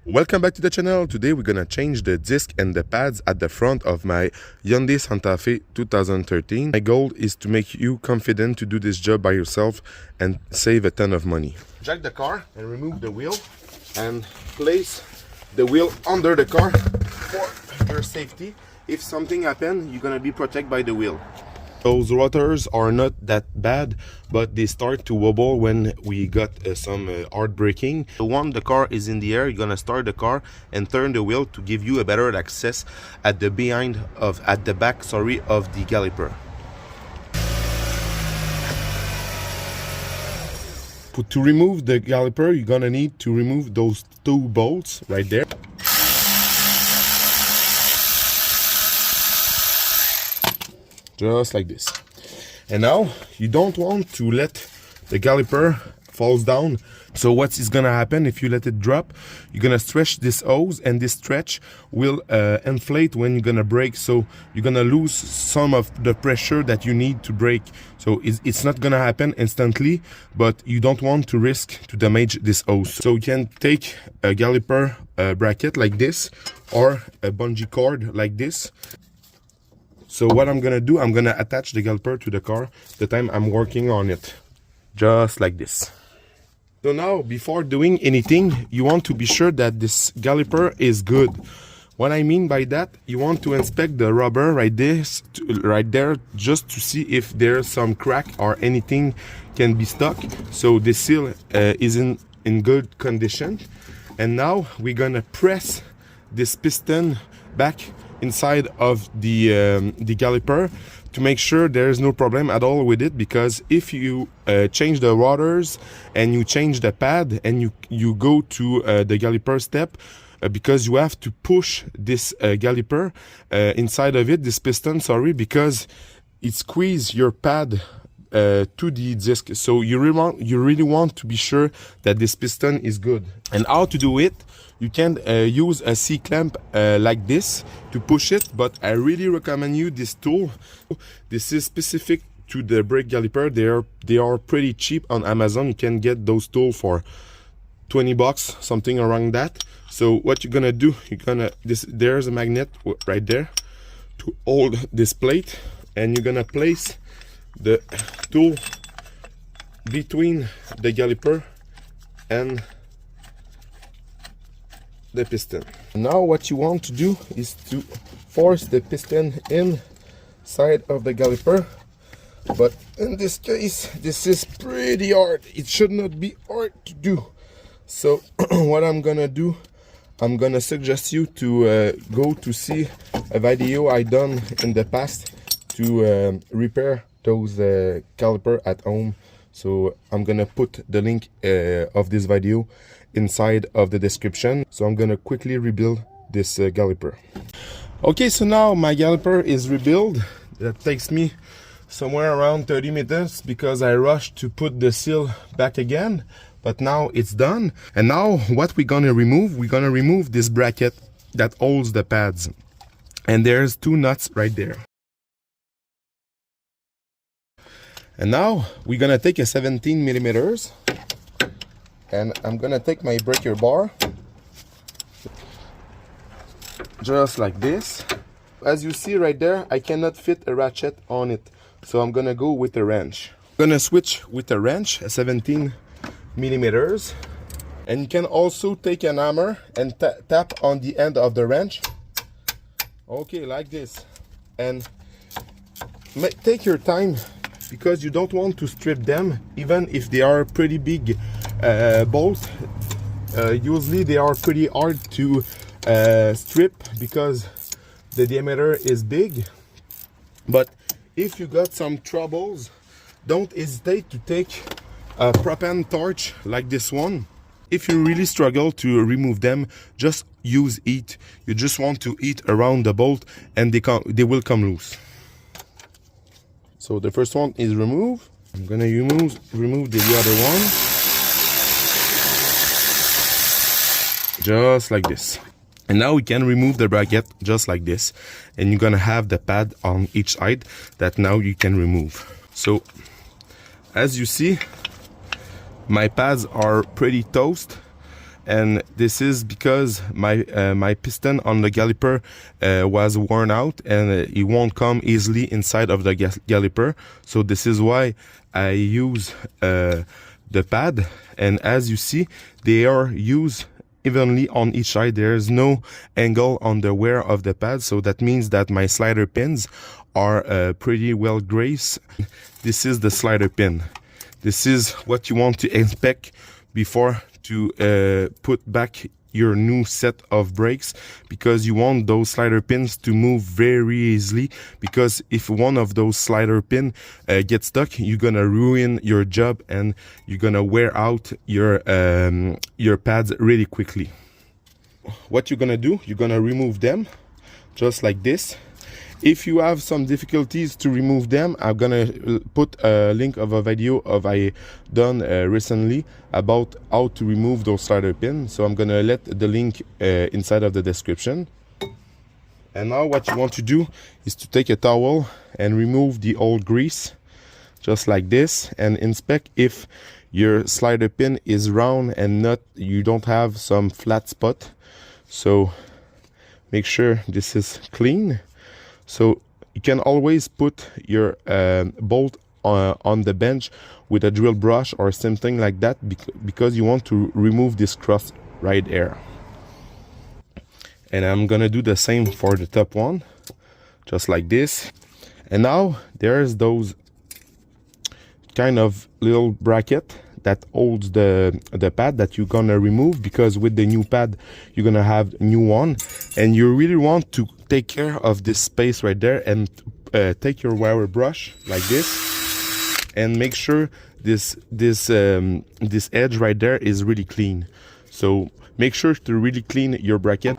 Welcome back to the channel. Today we're gonna change the disc and the pads at the front of my Hyundai Santa Fe 2013. My goal is to make you confident to do this job by yourself and save a ton of money. Jack the car and remove the wheel and place the wheel under the car for your safety. If something happens, you're gonna be protected by the wheel. Those rotors are not that bad, but they start to wobble when we got some hard braking. So once the car is in the air, you're gonna start the car and turn the wheel to give you a better access at the back of the caliper. To remove the caliper, you're gonna need to remove those two bolts right there. Just like this. And now you don't want to let the caliper falls down. So what is gonna happen if you let it drop? You're gonna stretch this hose, and this stretch will inflate when you're gonna brake. So you're gonna lose some of the pressure that you need to brake. So it's not gonna happen instantly, but you don't want to risk to damage this hose. So you can take a caliper bracket like this, or a bungee cord like this. So what I'm gonna do, I'm gonna attach the caliper to the car the time I'm working on it, just like this. So now, before doing anything, you want to be sure that this caliper is good. What I mean by that, you want to inspect the rubber right there, just to see if there's some crack or anything can be stuck. So the seal is in good condition. And now we're gonna press this piston back inside of the caliper to make sure there's no problem at all with it, because if you change the rotors and you change the pad and you go to the caliper step, because you have to push this caliper inside of it, this piston, because it squeezes your pad to the disc. So you really want to be sure that this piston is good. And how to do it? You can use a C-clamp like this to push it, but I really recommend you this tool. This is specific to the brake caliper. They are pretty cheap on Amazon. You can get those tools for 20 bucks, something around that. So what you're gonna do, there's a magnet right there to hold this plate, and you're gonna place the tool between the caliper and the piston. Now what you want to do is to force the piston inside of the caliper, but in this case this is pretty hard. It should not be hard to do. So what I'm gonna do, I'm gonna suggest you to go to see a video I done in the past to repair those caliper at home. So I'm gonna put the link of this video inside of the description. So I'm gonna quickly rebuild this caliper. Okay, so now my caliper is rebuilt. That takes me somewhere around 30 minutes because I rushed to put the seal back again, but now it's done. And now what we're gonna remove, this bracket that holds the pads, and there's two nuts right there. And now we're gonna take a 17 millimeters, and I'm gonna take my breaker bar, just like this. As you see right there, I cannot fit a ratchet on it, so I'm gonna go with a wrench. I'm gonna switch with a wrench, a 17 millimeters, and you can also take an hammer and tap on the end of the wrench. Okay, like this, and take your time, because you don't want to strip them, even if they are pretty big bolts. Usually they are pretty hard to strip because the diameter is big. But if you got some troubles, don't hesitate to take a propane torch like this one. If you really struggle to remove them, just use heat. You just want to heat around the bolt, and they will come loose. So the first one is removed. I'm gonna remove the other one, just like this. And now we can remove the bracket just like this, and you're gonna have the pad on each side that now you can remove. So as you see, my pads are pretty toast, and this is because my piston on the caliper was worn out, and it won't come easily inside of the caliper. So this is why I use the pad, and as you see, they are used evenly on each side. There is no angle on the wear of the pad, so that means that my slider pins are pretty well graced. This is the slider pin. This is what you want to inspect before to put back your new set of brakes, because you want those slider pins to move very easily, because if one of those slider pin gets stuck, you're gonna ruin your job and you're gonna wear out your pads really quickly. What you're gonna do, you're gonna remove them just like this. If you have some difficulties to remove them, I'm gonna put a link of a video of I done recently about how to remove those slider pins. So I'm gonna let the link inside of the description. And now what you want to do is to take a towel and remove the old grease, just like this, and inspect if your slider pin is round and not, you don't have some flat spot. So make sure this is clean. So you can always put your bolt on the bench with a drill brush or something like that, because you want to remove this crust right there. And I'm gonna do the same for the top one, just like this. And now there's those kind of little bracket that holds the pad that you're gonna remove, because with the new pad you're gonna have new one, and you really want to take care of this space right there, and take your wire brush like this and make sure this edge right there is really clean. So make sure to really clean your bracket.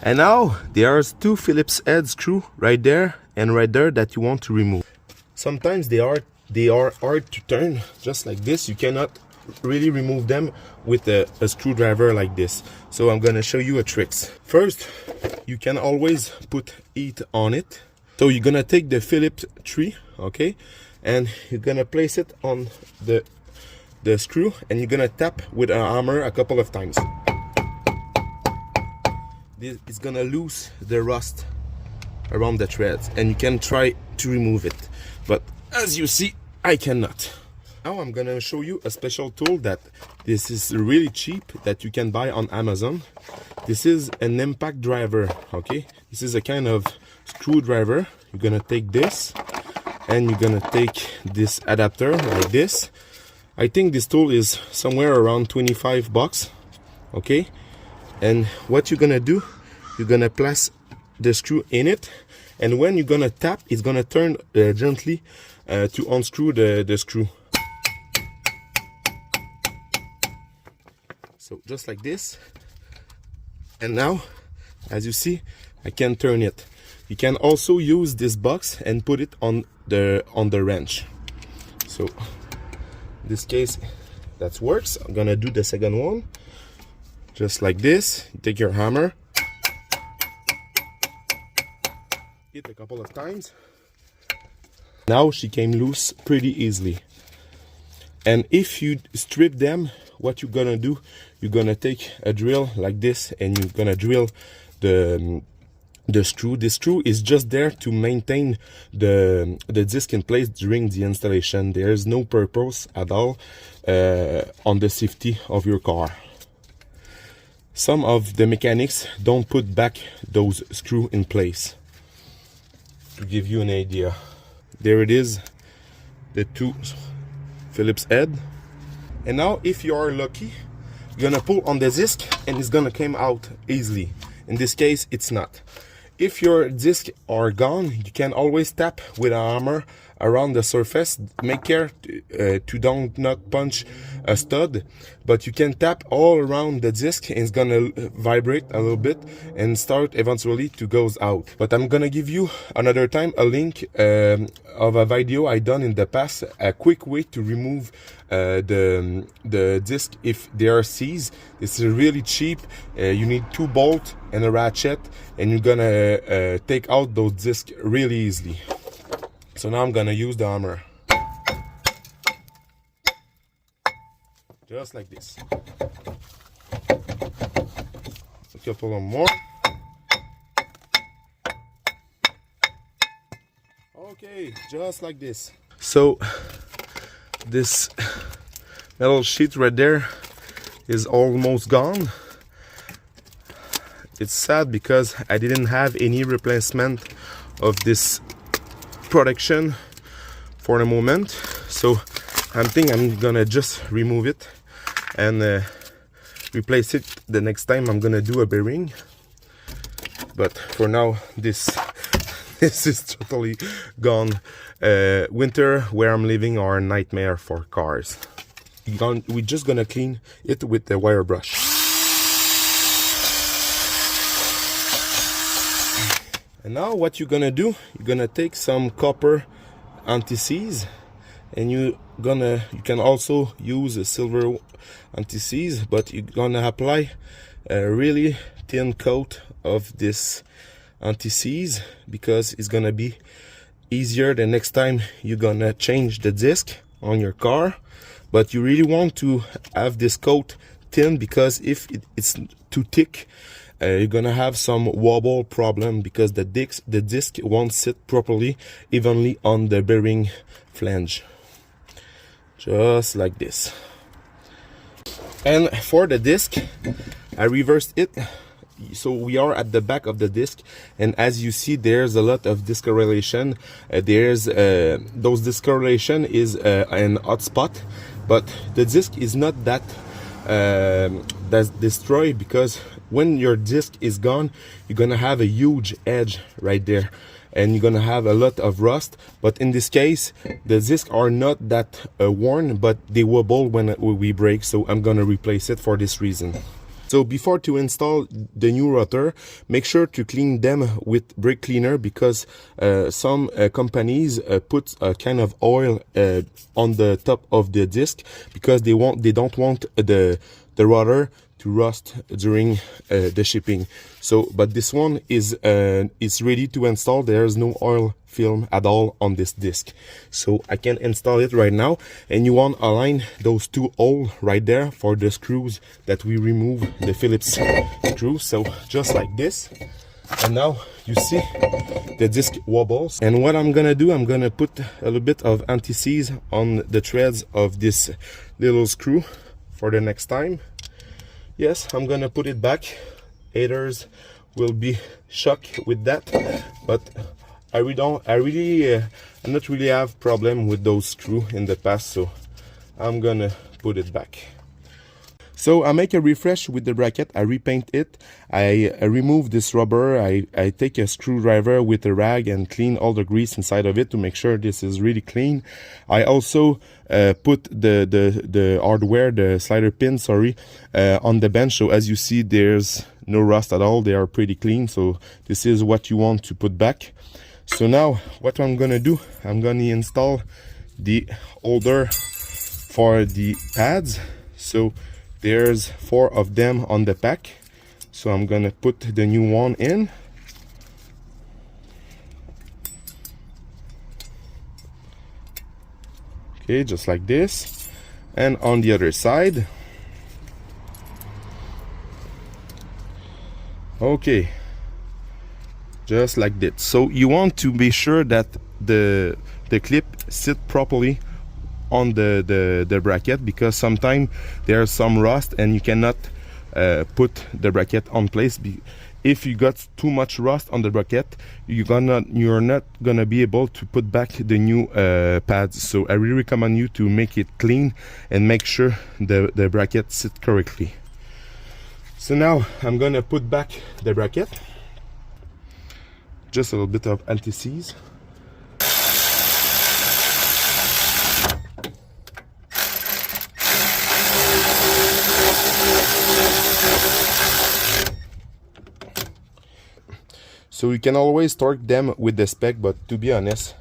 And now there's two Phillips head screw right there and right there that you want to remove. Sometimes they are hard to turn, just like this. You cannot really remove them with a screwdriver like this. So I'm gonna show you a tricks. First, you can always put heat on it. So you're gonna take the Phillips tree, okay, and you're gonna place it on the screw, and you're gonna tap with a hammer a couple of times. This is gonna lose the rust around the threads, and you can try to remove it, but as you see, I cannot. Now I'm gonna show you a special tool that this is really cheap, that you can buy on Amazon. This is an impact driver, okay? This is a kind of screwdriver. You're gonna take this, and you're gonna take this adapter like this. I think this tool is somewhere around 25 bucks, okay? And what you're gonna do, you're gonna place the screw in it, and when you're gonna tap, it's gonna turn gently to unscrew the screw. So just like this. And now, as you see, I can turn it. You can also use this box and put it on the wrench. So in this case, that works. I'm gonna do the second one. Just like this. You take your hammer, hit a couple of times. Now she came loose pretty easily. And if you strip them, what you're gonna do, you're gonna take a drill like this, and you're gonna drill the screw. The screw is just there to maintain the disc in place during the installation. There is no purpose at all on the safety of your car. Some of the mechanics don't put back those screws in place. To give you an idea, there it is, the two Phillips head. And now if you are lucky, you're gonna pull on the disc and it's gonna come out easily. In this case, it's not. If your discs are gone, you can always tap with a hammer around the surface. Make care to not punch a stud, but you can tap all around the disc and it's gonna vibrate a little bit and start eventually to goes out. But I'm gonna give you another time a link of a video I done in the past, a quick way to remove the disc if they are seized. It's really cheap. You need 2 bolts and a ratchet, and you're gonna take out those discs really easily. So now I'm gonna use the hammer, just like this. couple of more. Okay, just like this. So this metal sheet right there is almost gone. It's sad because I didn't have any replacement of this protection for the moment, so I think I'm gonna just remove it and replace it the next time I'm gonna do a bearing. But for now, this is totally gone. Winter where I'm living are a nightmare for cars. We're just gonna clean it with the wire brush. And now what you're gonna do, you're gonna take some copper anti-seize, and you can also use a silver anti-seize, but you're gonna apply a really thin coat of this anti-seize because it's gonna be easier the next time you're gonna change the disc on your car. But you really want to have this coat thin, because if it's too thick, you're gonna have some wobble problem because the disc won't sit properly evenly on the bearing flange. Just like this. And for the disc, I reversed it, so we are at the back of the disc, and as you see, there's a lot of discoloration. Those discoloration is an hot spot, but the disc is not that's destroyed, because when your disc is gone, you're gonna have a huge edge right there, and you're gonna have a lot of rust. But in this case, the discs are not that worn, but they wobble when we brake, so I'm gonna replace it for this reason. So before to install the new rotor, make sure to clean them with brake cleaner, because some companies put a kind of oil on the top of the disc, because they don't want the rotor to rust during the shipping. So, but this one is ready to install. There's no oil film at all on this disc, so I can install it right now. And you want to align those two holes right there for the screws that we remove, the Phillips screws. So just like this. And now you see the disc wobbles. And what I'm gonna do, I'm gonna put a little bit of anti-seize on the threads of this little screw for the next time. Yes, I'm gonna put it back. Haters will be shocked with that, but I not really have problem with those screws in the past, so I'm gonna put it back. So I make a refresh with the bracket. I repaint it. I remove this rubber. I take a screwdriver with a rag and clean all the grease inside of it to make sure this is really clean. I also put the hardware, the slider pin, sorry, on the bench. So as you see, there's no rust at all. They are pretty clean. So this is what you want to put back. So now what I'm gonna do, I'm gonna install the holder for the pads. So there's 4 of them on the pack, so I'm gonna put the new one in. Okay, just like this. And on the other side. Okay, just like that. So you want to be sure that the clip sit properly on the bracket, because sometimes there's some rust and you cannot put the bracket on place. If you got too much rust on the bracket, you're not gonna be able to put back the new pads. So I really recommend you to make it clean and make sure the bracket sit correctly. So now I'm gonna put back the bracket. Just a little bit of anti-seize. So you can always torque them with the spec, but to be honest,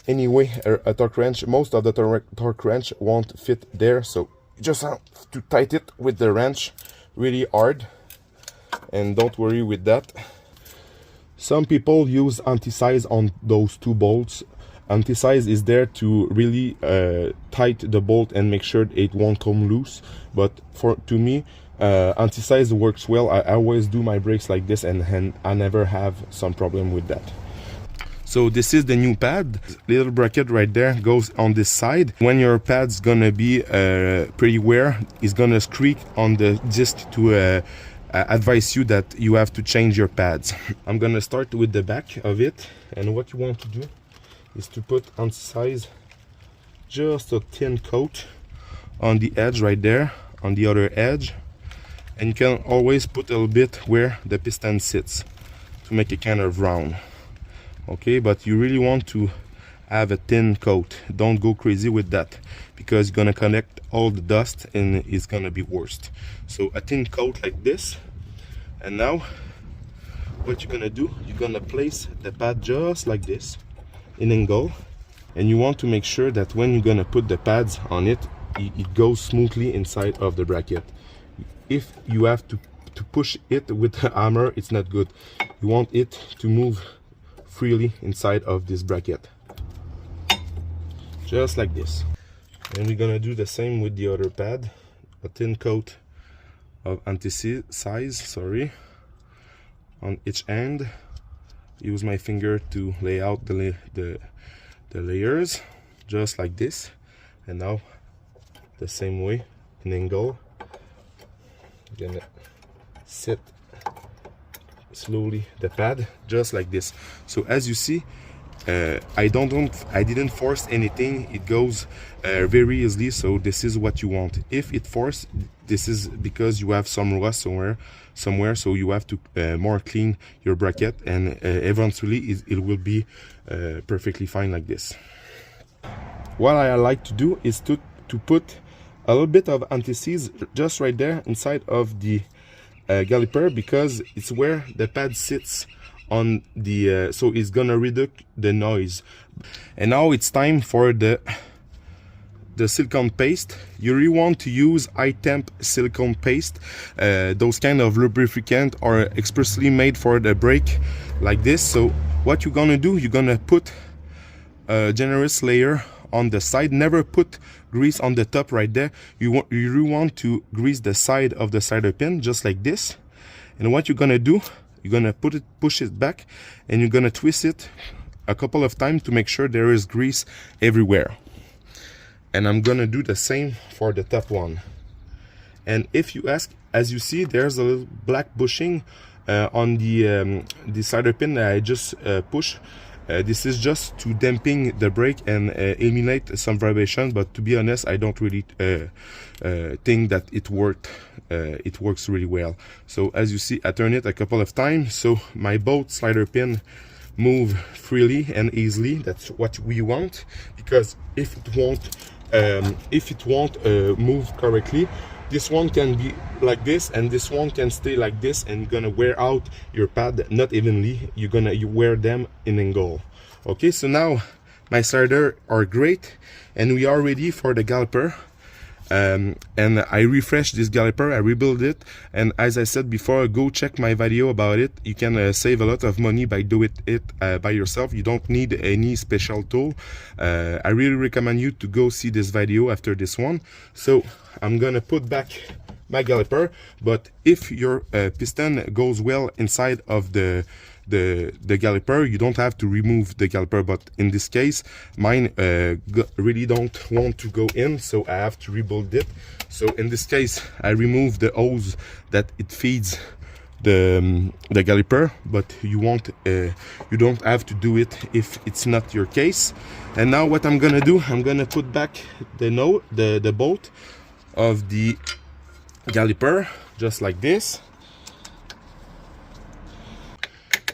anyway, a torque wrench, most of the torque wrench won't fit there, so you just have to tighten it with the wrench really hard, and don't worry with that. Some people use anti-seize on those 2 bolts. Anti-seize is there to really tight the bolt and make sure it won't come loose, but to me, anti-seize works well. I always do my brakes like this, and I never have some problem with that. So this is the new pad. Little bracket right there goes on this side. When your pad's gonna be pretty wear, it's gonna squeak on the disc to advise you that you have to change your pads. I'm gonna start with the back of it, and what you want to do is to put anti-seize just a thin coat on the edge right there, on the other edge, and you can always put a little bit where the piston sits to make it kind of round. Okay, but you really want to have a thin coat. Don't go crazy with that, because you're gonna collect all the dust and it's gonna be worst. So a thin coat like this. And now what you're gonna do, you're gonna place the pad just like this in angle, and you want to make sure that when you're gonna put the pads on it, it goes smoothly inside of the bracket. If you have to push it with a hammer, it's not good. You want it to move freely inside of this bracket, just like this. And we're gonna do the same with the other pad. A thin coat of anti-seize, sorry, on each end. Use my finger to lay out the layers, just like this. And now the same way, in angle, gonna set slowly the pad just like this. So as you see, I didn't force anything. It goes very easily. So this is what you want. If it forced, this is because you have some rust somewhere, so you have to more clean your bracket, and eventually it will be perfectly fine like this. What I like to do is to put a little bit of anti-seize just right there inside of the caliper, because it's where the pad sits on the so it's gonna reduce the noise. And now it's time for the silicone paste. You really want to use high temp silicone paste. Those kind of lubricant are expressly made for the brake like this. So what you're gonna do, you're gonna put a generous layer on the side. Never put grease on the top right there. You really want to grease the side of the cider pin just like this. And what you're gonna do, you're gonna push it back, and you're gonna twist it a couple of times to make sure there is grease everywhere. And I'm gonna do the same for the top one. And if you ask, as you see, there's a little black bushing on the cider pin that I just push. This is just to dampen the brake and eliminate some vibration, but to be honest, I don't really think that it worked. It works really well. So as you see, I turn it a couple of times, so my both slider pin move freely and easily. That's what we want, because if it won't move correctly, this one can be like this, and this one can stay like this, and you're gonna wear out your pad not evenly. You wear them in angle. Okay, so now my sliders are great, and we are ready for the caliper. And I refreshed this caliper, I rebuilt it, and as I said before, go check my video about it. You can save a lot of money by doing it by yourself. You don't need any special tool. I really recommend you to go see this video after this one. So I'm gonna put back my caliper, but if your piston goes well inside of the caliper, you don't have to remove the caliper, but in this case mine really don't want to go in, so I have to rebuild it. So in this case I remove the hose that it feeds the caliper, but you don't have to do it if it's not your case. And now what I'm gonna do, I'm gonna put back the bolt of the caliper just like this.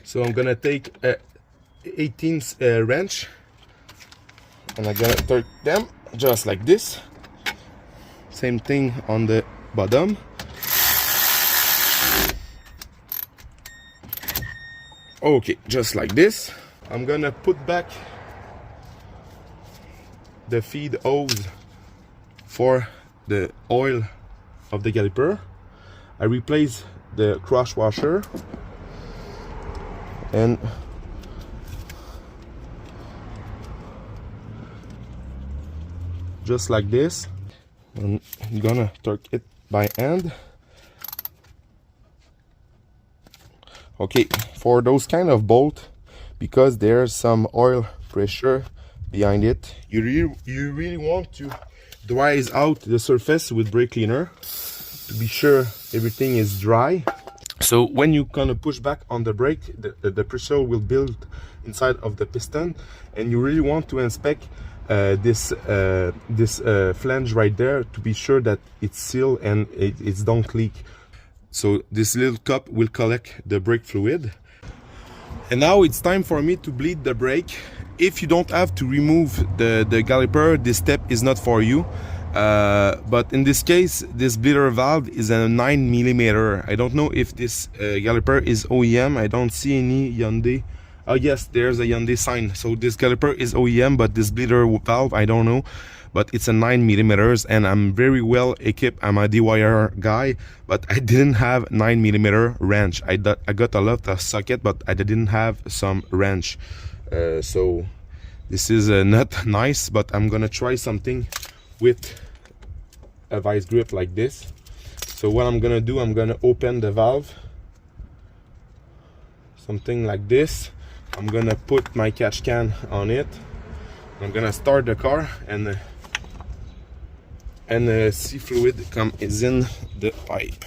So I'm gonna take a 18th wrench, and I'm gonna turn them just like this. Same thing on the bottom. Okay, just like this. I'm gonna put back the feed hose for the oil of the caliper. I replace the crush washer, and just like this. I'm gonna torque it by hand. Okay, for those kind of bolt, because there's some oil pressure behind it, you really want to dry out the surface with brake cleaner to be sure everything is dry. So when you kind of push back on the brake, the pressure will build inside of the piston, and you really want to inspect this flange right there to be sure that it's sealed and it don't leak. So this little cup will collect the brake fluid. And now it's time for me to bleed the brake. If you don't have to remove the caliper, this step is not for you. But in this case, this bleeder valve is a 9mm. I don't know if this caliper is OEM. I don't see any Hyundai. Oh yes, there's a Hyundai sign. So this caliper is OEM, but this bleeder valve, I don't know. But it's a 9mm, and I'm very well equipped. I'm a DIY guy, but I didn't have 9mm wrench. I got a lot of socket, but I didn't have some wrench. So this is not nice, but I'm gonna try something with a vice grip like this. So what I'm gonna do, I'm gonna open the valve, something like this. I'm gonna put my catch can on it. I'm gonna start the car, and sea fluid is in the pipe.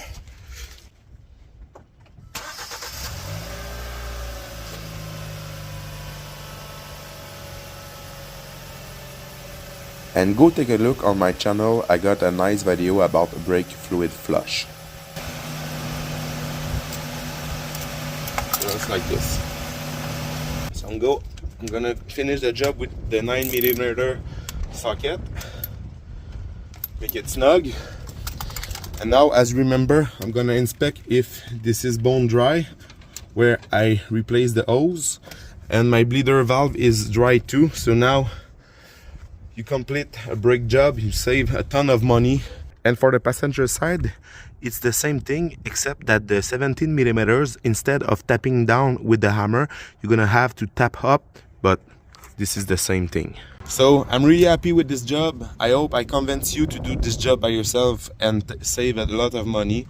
And go take a look on my channel. I got a nice video about brake fluid flush. Just like this. So I'm gonna finish the job with the 9mm socket. Make it snug. And now, as you remember, I'm gonna inspect if this is bone dry, where I replace the hose, and my bleeder valve is dry too. So now you complete a brake job, you save a ton of money. And for the passenger side, it's the same thing, except that the 17mm, instead of tapping down with the hammer, you're gonna have to tap up, but this is the same thing. So I'm really happy with this job. I hope I convince you to do this job by yourself and save a lot of money.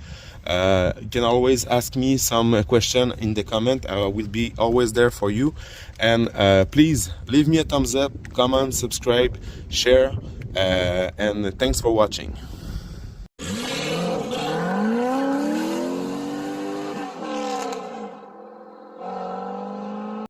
You can always ask me some question in the comment. I will be always there for you. And please leave me a thumbs up, comment, subscribe, share, and thanks for watching.